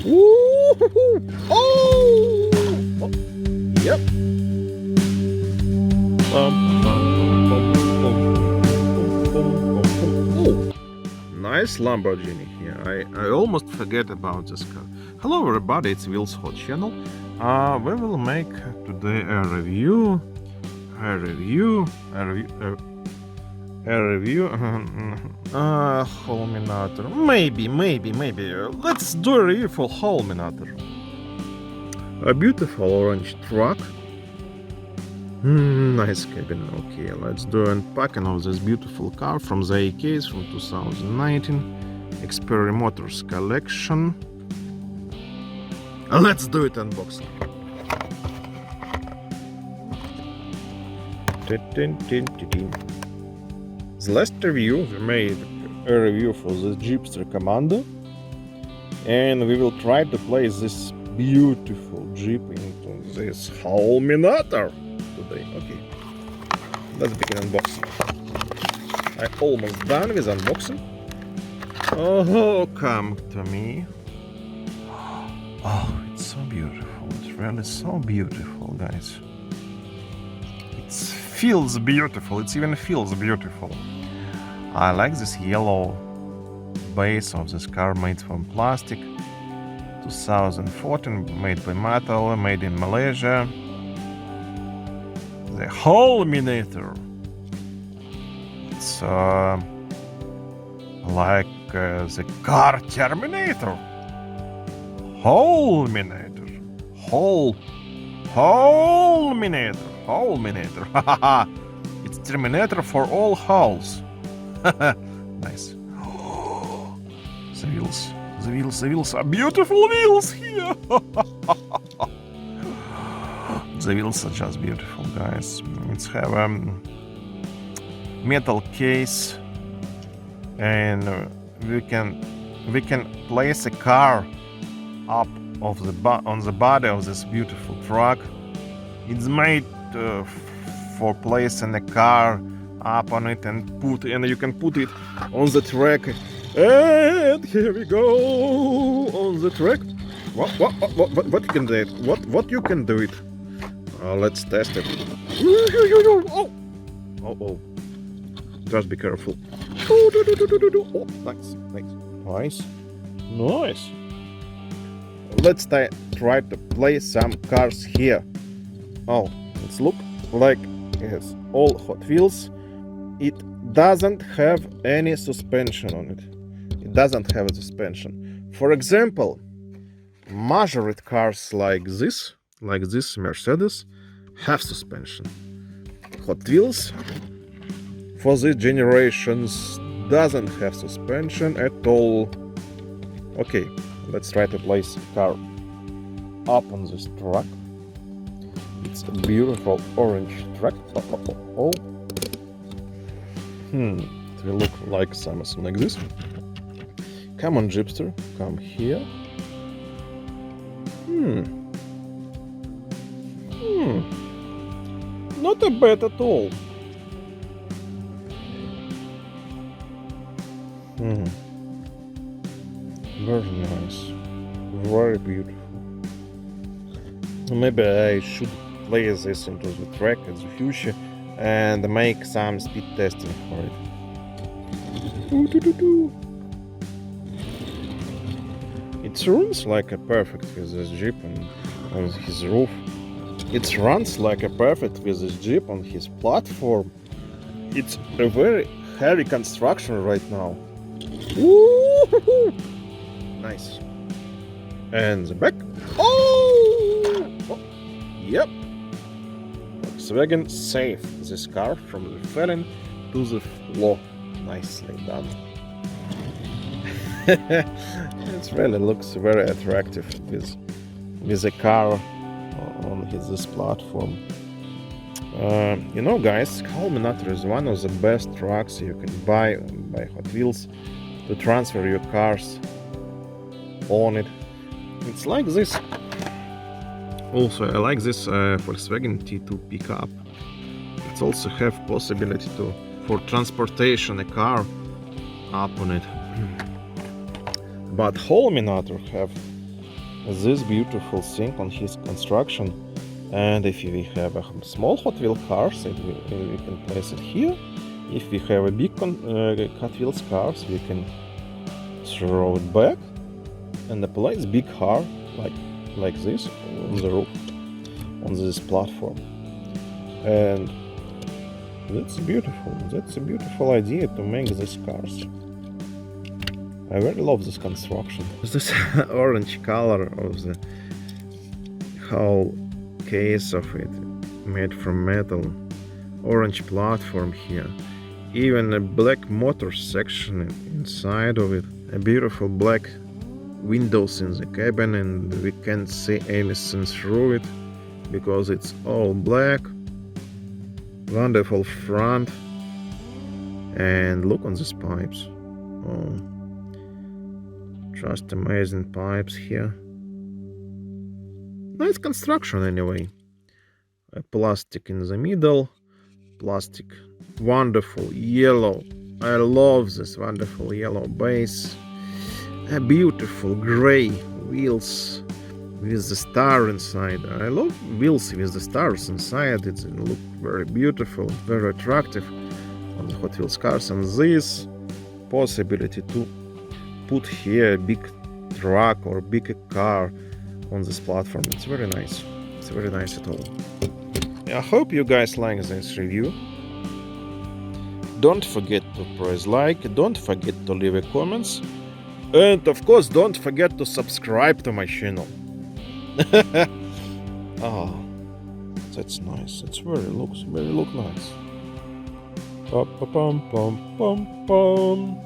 Woo-hoo-hoo. Oh! Oh! Yep. Oh, nice Lamborghini here. I almost forget about this car. Hello everybody, it's WheelsHot channel. We will make today a review. Haulminator. Maybe. Let's do a review for Haulminator. A beautiful orange truck. Nice cabin. Okay, let's do unpacking of this beautiful car from the AKs from 2019 Xperia Motors collection. Let's do it unboxing. The last review we made a review for the Jeepster Commando, and we will try to place this beautiful Jeep into this Haulminator today. Okay, let's begin unboxing. I'm almost done with unboxing. Oh, come to me. Oh, it's so beautiful. It's really so beautiful, guys. It feels beautiful. It even feels beautiful. I like this yellow base of this car made from plastic. 2014, made by metal, made in Malaysia. The Haulminator. It's like the car Terminator. Haulminator. Haulminator. It's Terminator for all hauls. Nice. The wheels are beautiful wheels here. The wheels are just beautiful, guys. It's have a metal case, and we can place a car up of on the body of this beautiful truck. It's made for placing a car up on it, and you can put it on the track. And here we go on the track. What you can do it? What you can do it? Let's test it. Oh! Just be careful. Oh, nice. Let's try to place some cars here. Oh, it's look like it's all Hot Wheels. It doesn't have any suspension on it. It doesn't have a suspension. For example, majority cars like this Mercedes, have suspension. Hot Wheels for these generations doesn't have suspension at all. Okay, let's try to place car up on this truck. It's a beautiful orange truck. Oh. It will look like something like this. Come on, Jeepster, come here. Not a bad at all. Very nice. Very beautiful. Maybe I should place this into the track in the future and make some speed testing for it. It runs like a perfect with this Jeep on his roof. It runs like a perfect with this Jeep on his platform. It's a very heavy construction right now. Woo-hoo-hoo. Nice. And the back. Oh! Yep. Volkswagen saved this car from the falling to the floor. Nicely done. It really looks very attractive with a car on this platform. You know, guys, Haulminator is one of the best trucks you can buy by Hot Wheels to transfer your cars on it. It's like this. Also, I like this Volkswagen T2 pickup. It also have possibility for transportation a car up on it. But Haulminator have this beautiful thing on his construction. And if we have a small Hot Wheels cars, we can place it here. If we have a big Hot Wheels cars, we can throw it back and place big car like this on the roof, on this platform. And that's beautiful. That's a beautiful idea to make these cars. I very love this construction. This orange color of the whole case of it, made from metal. Orange platform here. Even a black motor section inside of it. A beautiful black windows in the cabin, and we can't see anything through it because it's all black. Wonderful front. And look on these pipes. Oh, just amazing pipes here. Nice construction anyway. A plastic in the middle. Plastic. Wonderful yellow. I love this wonderful yellow base. A beautiful gray wheels with the star inside. I love wheels with the stars inside. It looks very beautiful, very attractive on the Hot Wheels cars. And this possibility to put here a big truck or big car on this platform, it's very nice. It's very nice at all. I hope you guys like this review. Don't forget to press like, don't forget to leave a comments, and of course don't forget to subscribe to my channel. Oh, that's nice. It's looks very nice. Pum pum pum pum pum.